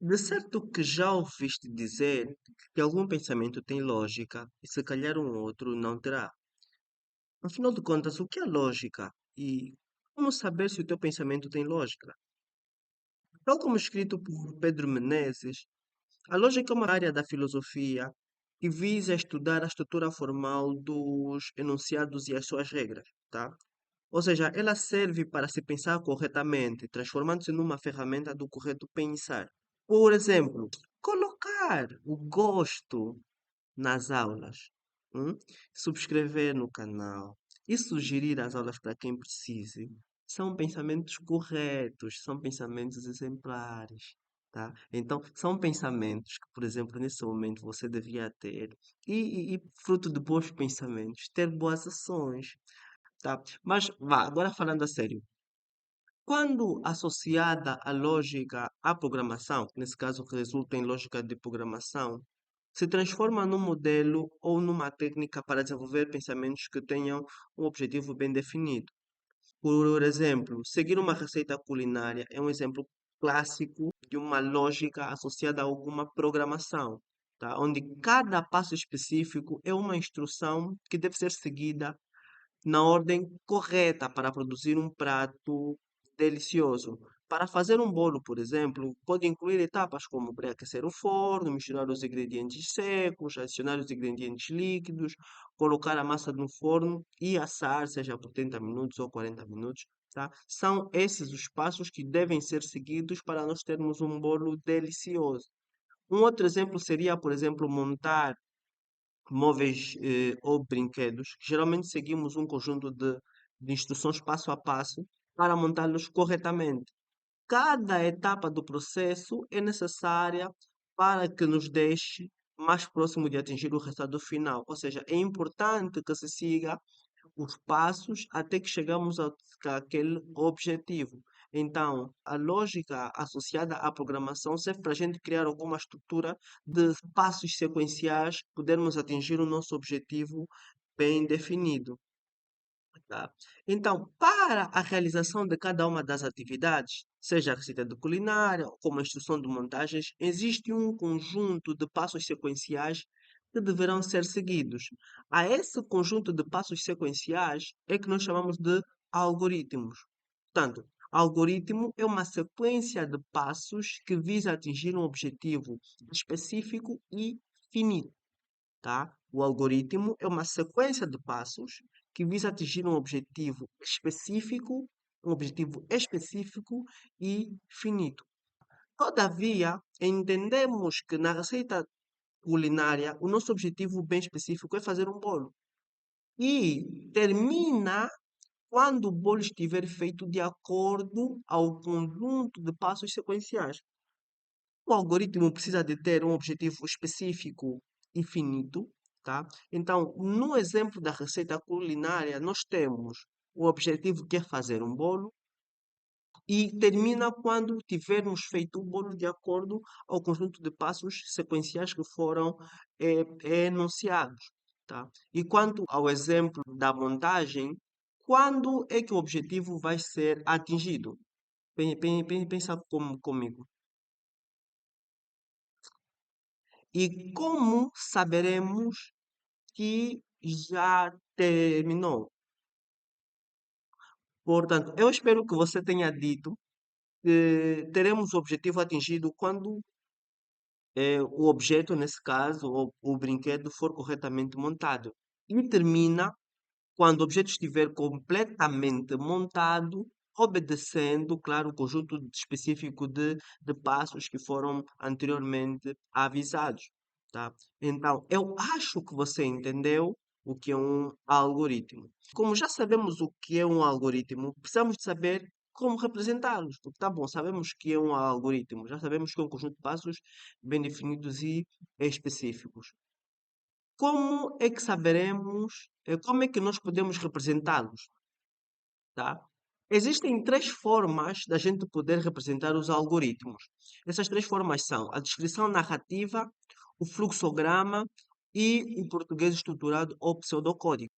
De certo que já ouviste dizer que algum pensamento tem lógica e se calhar um outro não terá. Afinal de contas, o que é lógica? E como saber se o teu pensamento tem lógica? Tal como escrito por Pedro Menezes, a lógica é uma área da filosofia que visa estudar a estrutura formal dos enunciados e as suas regras, tá? Ou seja, ela serve para se pensar corretamente, transformando-se numa ferramenta do correto pensar. Por exemplo, colocar o gosto nas aulas, hum? Subscrever no canal e sugerir as aulas para quem precise. São pensamentos corretos, são pensamentos exemplares, tá? Então, são pensamentos que, por exemplo, nesse momento você devia ter e fruto de bons pensamentos, ter boas ações, tá? Mas, vá, agora falando a sério. Quando associada à lógica à programação, nesse caso que resulta em lógica de programação, se transforma num modelo ou numa técnica para desenvolver pensamentos que tenham um objetivo bem definido. Por exemplo, seguir uma receita culinária é um exemplo clássico de uma lógica associada a alguma programação, tá? Onde cada passo específico é uma instrução que deve ser seguida na ordem correta para produzir um prato delicioso. Para fazer um bolo, por exemplo, pode incluir etapas como pré-aquecer o forno, misturar os ingredientes secos, adicionar os ingredientes líquidos, colocar a massa no forno e assar, seja por 30 minutos ou 40 minutos. Tá? São esses os passos que devem ser seguidos para nós termos um bolo delicioso. Um outro exemplo seria, por exemplo, montar móveis ou brinquedos, geralmente seguimos um conjunto de instruções passo a passo para montá-los corretamente. Cada etapa do processo é necessária para que nos deixe mais próximo de atingir o resultado final. Ou seja, é importante que se siga os passos até que chegamos àquele objetivo. Então, a lógica associada à programação serve para a gente criar alguma estrutura de passos sequenciais, podermos atingir o nosso objetivo bem definido. Tá? Então, para a realização de cada uma das atividades, seja a receita de culinária ou como a instrução de montagens, existe um conjunto de passos sequenciais que deverão ser seguidos. A esse conjunto de passos sequenciais é que nós chamamos de algoritmos. Portanto, algoritmo é uma sequência de passos que visa atingir um objetivo específico e finito, tá? O algoritmo é uma sequência de passos que visa atingir um objetivo específico e finito. Todavia, entendemos que na receita culinária o nosso objetivo bem específico é fazer um bolo e termina quando o bolo estiver feito de acordo ao conjunto de passos sequenciais. O algoritmo precisa de ter um objetivo específico e finito, tá? Então, no exemplo da receita culinária, nós temos o objetivo que é fazer um bolo e termina quando tivermos feito o bolo de acordo ao conjunto de passos sequenciais que foram enunciados, tá? E quanto ao exemplo da montagem, quando é que o objetivo vai ser atingido? Pensa comigo. E como saberemos que já terminou? Portanto, eu espero que você tenha dito que teremos o objetivo atingido quando o objeto, nesse caso, ou o brinquedo, for corretamente montado. E termina quando o objeto estiver completamente montado, obedecendo, claro, o conjunto específico de passos que foram anteriormente avisados, tá? Então, eu acho que você entendeu o que é um algoritmo. Como já sabemos o que é um algoritmo, precisamos de saber como representá-los. Porque tá bom, sabemos que é um algoritmo, já sabemos que é um conjunto de passos bem definidos e específicos. Como é que saberemos, como é que nós podemos representá-los, tá? Existem três formas da gente poder representar os algoritmos. Essas três formas são a descrição narrativa, o fluxograma e o português estruturado ou pseudocódigo.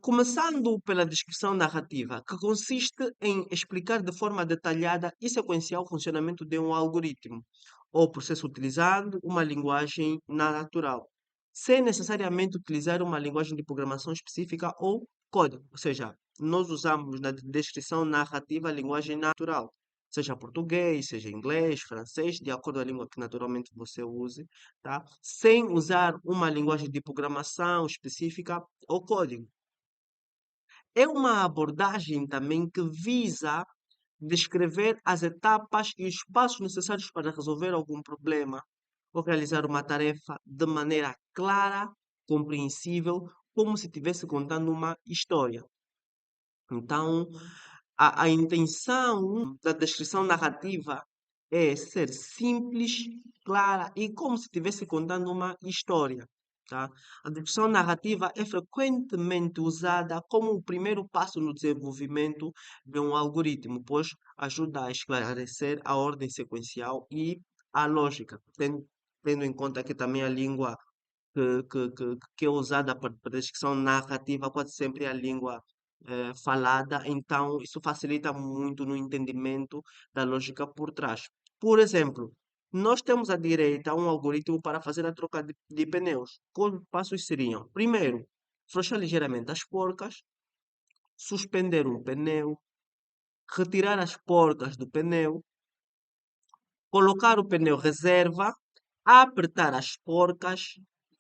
Começando pela descrição narrativa, que consiste em explicar de forma detalhada e sequencial o funcionamento de um algoritmo ou processo utilizando uma linguagem natural, sem necessariamente utilizar uma linguagem de programação específica ou código. Ou seja, nós usamos na descrição narrativa a linguagem natural, seja português, seja inglês, francês, de acordo com a língua que naturalmente você use, tá? Sem usar uma linguagem de programação específica ou código. É uma abordagem também que visa descrever as etapas e os passos necessários para resolver algum problema ou realizar uma tarefa de maneira clara, compreensível, como se estivesse contando uma história. Então, a intenção da descrição narrativa é ser simples, clara e como se estivesse contando uma história. Tá? A descrição narrativa é frequentemente usada como o primeiro passo no desenvolvimento de um algoritmo, pois ajuda a esclarecer a ordem sequencial e a lógica, tendo em conta que também a língua que é usada para descrição narrativa, quase sempre é a língua falada, então isso facilita muito no entendimento da lógica por trás. Por exemplo, nós temos à direita um algoritmo para fazer a troca de pneus. Quais os passos seriam? Primeiro, afrouxar ligeiramente as porcas, suspender um pneu, retirar as porcas do pneu, colocar o pneu reserva, apertar as porcas,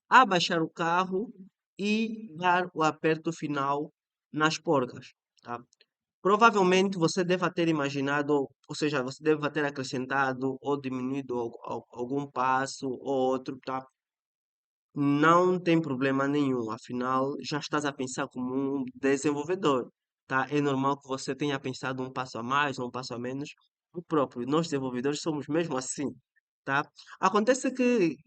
abaixar o carro e dar o aperto final nas porcas, tá? Provavelmente você deve ter imaginado, ou seja, você deve ter acrescentado ou diminuído algum passo ou outro, tá? Não tem problema nenhum, afinal já estás a pensar como um desenvolvedor, tá? É normal que você tenha pensado um passo a mais ou um passo a menos. O próprio, nós desenvolvedores somos mesmo assim, tá? Acontece que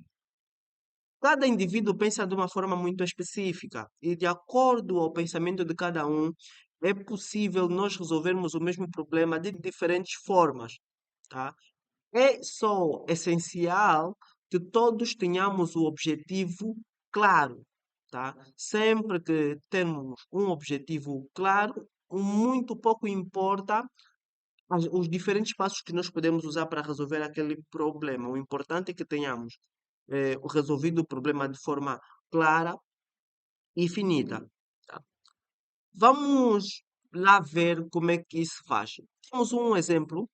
cada indivíduo pensa de uma forma muito específica e de acordo ao pensamento de cada um, é possível nós resolvermos o mesmo problema de diferentes formas, tá? É só essencial que todos tenhamos o objetivo claro, tá? Sempre que temos um objetivo claro, muito pouco importa os diferentes passos que nós podemos usar para resolver aquele problema. O importante é que tenhamos resolvido o problema de forma clara e finita, tá? Vamos lá ver como é que isso faz. Temos um exemplo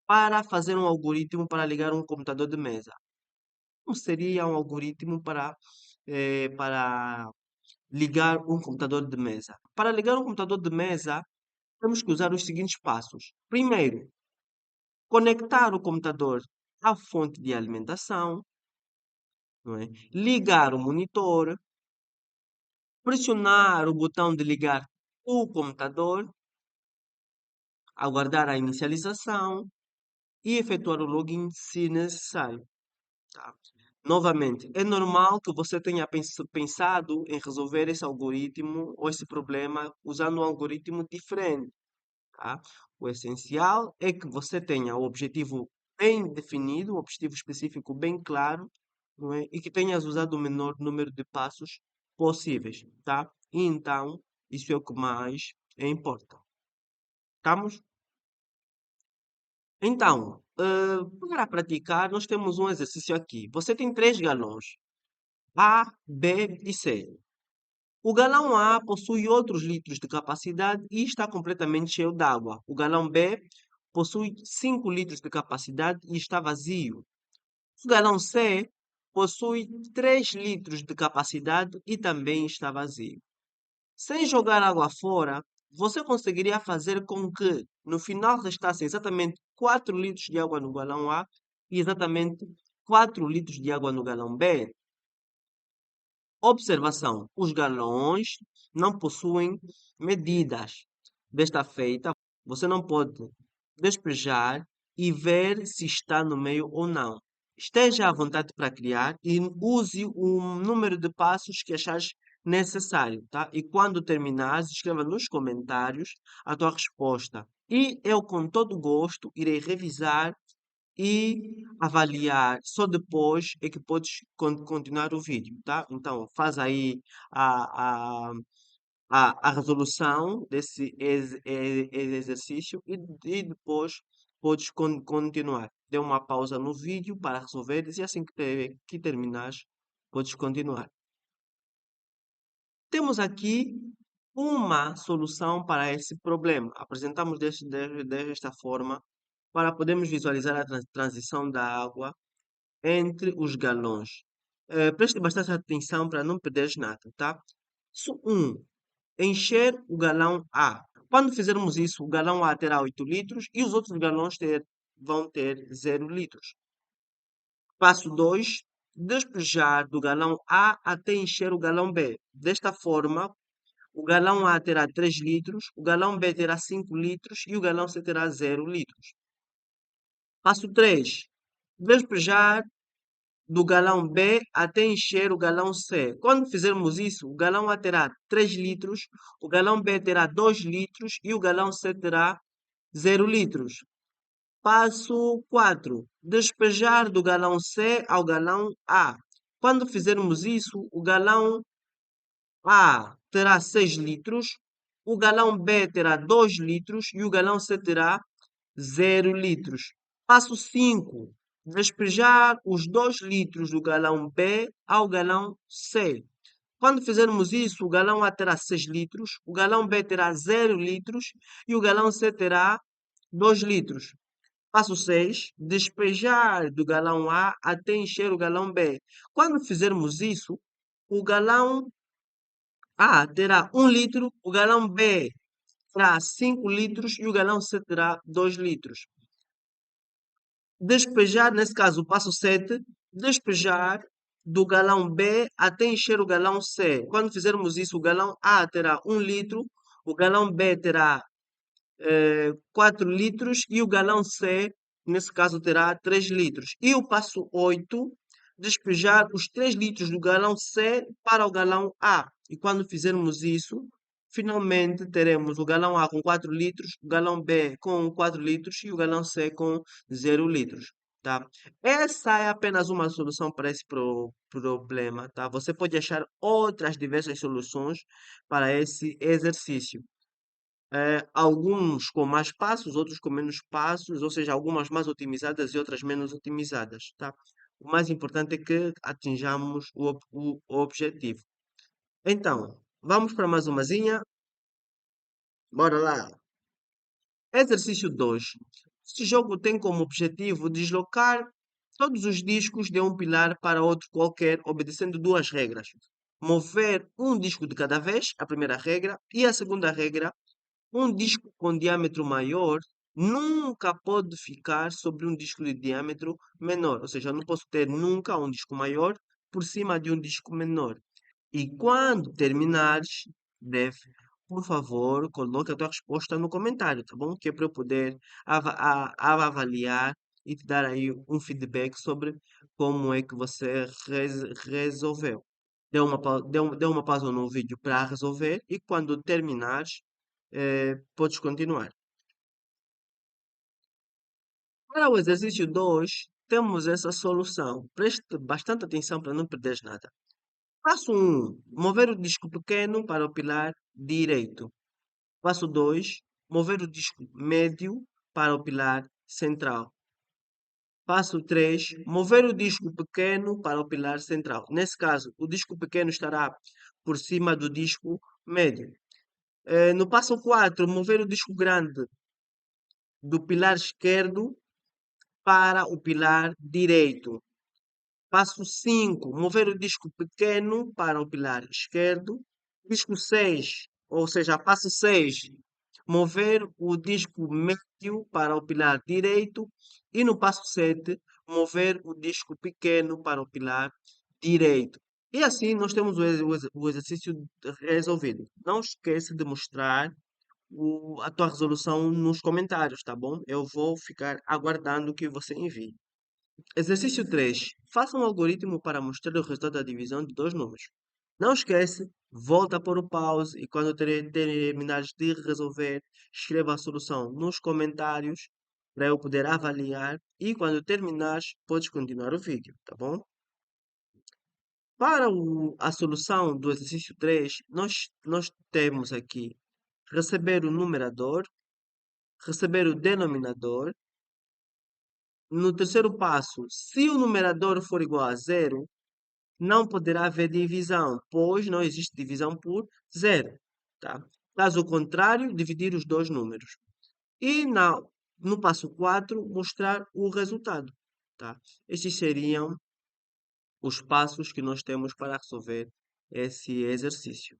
para fazer um algoritmo para ligar um computador de mesa. Como seria um algoritmo para ligar um computador de mesa? Para ligar um computador de mesa, temos que usar os seguintes passos. Primeiro, conectar o computador à fonte de alimentação, não é? Ligar o monitor, pressionar o botão de ligar o computador, aguardar a inicialização e efetuar o login se necessário. Tá? Novamente, é normal que você tenha pensado em resolver esse algoritmo ou esse problema usando um algoritmo diferente. Tá? O essencial é que você tenha o objetivo bem definido, um objetivo específico bem claro, não é? E que tenhas usado o menor número de passos possíveis, tá? E então, isso é o que mais importa. Estamos? Então, para praticar, nós temos um exercício aqui. Você tem três galões, A, B e C. O galão A possui outros litros de capacidade e está completamente cheio d'água. O galão B possui 5 litros de capacidade e está vazio. O galão C possui 3 litros de capacidade e também está vazio. Sem jogar água fora, você conseguiria fazer com que no final restassem exatamente 4 litros de água no galão A e exatamente 4 litros de água no galão B. Observação: os galões não possuem medidas. Desta feita, você não pode despejar e ver se está no meio ou não. Esteja à vontade para criar e use o número de passos que achares necessário, tá? E quando terminares, escreva nos comentários a tua resposta. E eu, com todo gosto, irei revisar e avaliar. Só depois é que podes continuar o vídeo, tá? Então, faz aí a, a, a resolução desse exercício e depois podes continuar. Dê uma pausa no vídeo para resolveres e assim que terminares, podes continuar. Temos aqui uma solução para esse problema. Apresentamos desta forma para podermos visualizar a transição da água entre os galões. Preste bastante atenção para não perderes nada, tá? Passo 1. Encher o galão A. Quando fizermos isso, o galão A terá 8 litros e os outros galões vão ter 0 litros. Passo 2. Despejar do galão A até encher o galão B. Desta forma, o galão A terá 3 litros, o galão B terá 5 litros e o galão C terá 0 litros. Passo 3. Despejar do galão B até encher o galão C. Quando fizermos isso, o galão A terá 3 litros, o galão B terá 2 litros e o galão C terá 0 litros. Passo 4. Despejar do galão C ao galão A. Quando fizermos isso, o galão A terá 6 litros, o galão B terá 2 litros e o galão C terá 0 litros. Passo 5. Despejar os 2 litros do galão B ao galão C. Quando fizermos isso, o galão A terá 6 litros, o galão B terá 0 litros e o galão C terá 2 litros. Passo 6. Despejar do galão A até encher o galão B. Quando fizermos isso, o galão A terá 1 litro, o galão B terá 5 litros e o galão C terá 2 litros. Despejar, nesse caso, o passo 7, despejar do galão B até encher o galão C. Quando fizermos isso, o galão A terá 1 litro, o galão B terá 4 litros e o galão C, nesse caso, terá 3 litros. E o passo 8, despejar os 3 litros do galão C para o galão A. E quando fizermos isso, finalmente teremos o galão A com 4 litros, o galão B com 4 litros e o galão C com 0 litros. Tá? Essa é apenas uma solução para esse problema. Tá? Você pode achar outras diversas soluções para esse exercício. Alguns com mais passos, outros com menos passos, ou seja, algumas mais otimizadas e outras menos otimizadas, tá? O mais importante é que atinjamos o objetivo. Então, vamos para mais umazinha. Bora lá. Exercício 2. Este jogo tem como objetivo deslocar todos os discos de um pilar para outro qualquer, obedecendo duas regras. Mover um disco de cada vez, a primeira regra, e a segunda regra, um disco com diâmetro maior nunca pode ficar sobre um disco de diâmetro menor. Ou seja, eu não posso ter nunca um disco maior por cima de um disco menor. E quando terminares, deve, por favor, coloque a tua resposta no comentário, tá bom? Que é para eu poder avaliar e te dar aí um feedback sobre como é que você resolveu. Dê uma pausa no vídeo para resolver e quando terminares, podes continuar. Para o exercício 2, temos essa solução. Preste bastante atenção para não perderes nada. Passo 1. Mover o disco pequeno para o pilar direito. Passo 2. Mover o disco médio para o pilar central. Passo 3. Mover o disco pequeno para o pilar central. Nesse caso, o disco pequeno estará por cima do disco médio. No passo 4, mover o disco grande do pilar esquerdo para o pilar direito. Passo 5, mover o disco pequeno para o pilar esquerdo. Disco 6, ou seja, passo 6, mover o disco médio para o pilar direito. E no passo 7, mover o disco pequeno para o pilar direito. E assim nós temos o exercício resolvido. Não esqueça de mostrar a tua resolução nos comentários, tá bom? Eu vou ficar aguardando que você envie. Exercício 3. Faça um algoritmo para mostrar o resultado da divisão de dois números. Não esquece, volta para o pause e quando terminares de resolver, escreva a solução nos comentários para eu poder avaliar e quando terminares, podes continuar o vídeo, tá bom? Para a solução do exercício 3, nós temos aqui receber o numerador, receber o denominador. No terceiro passo, se o numerador for igual a zero, não poderá haver divisão, pois não existe divisão por zero. Tá? Caso contrário, dividir os dois números. E no passo 4, mostrar o resultado. Tá? Estes seriam os passos que nós temos para resolver esse exercício.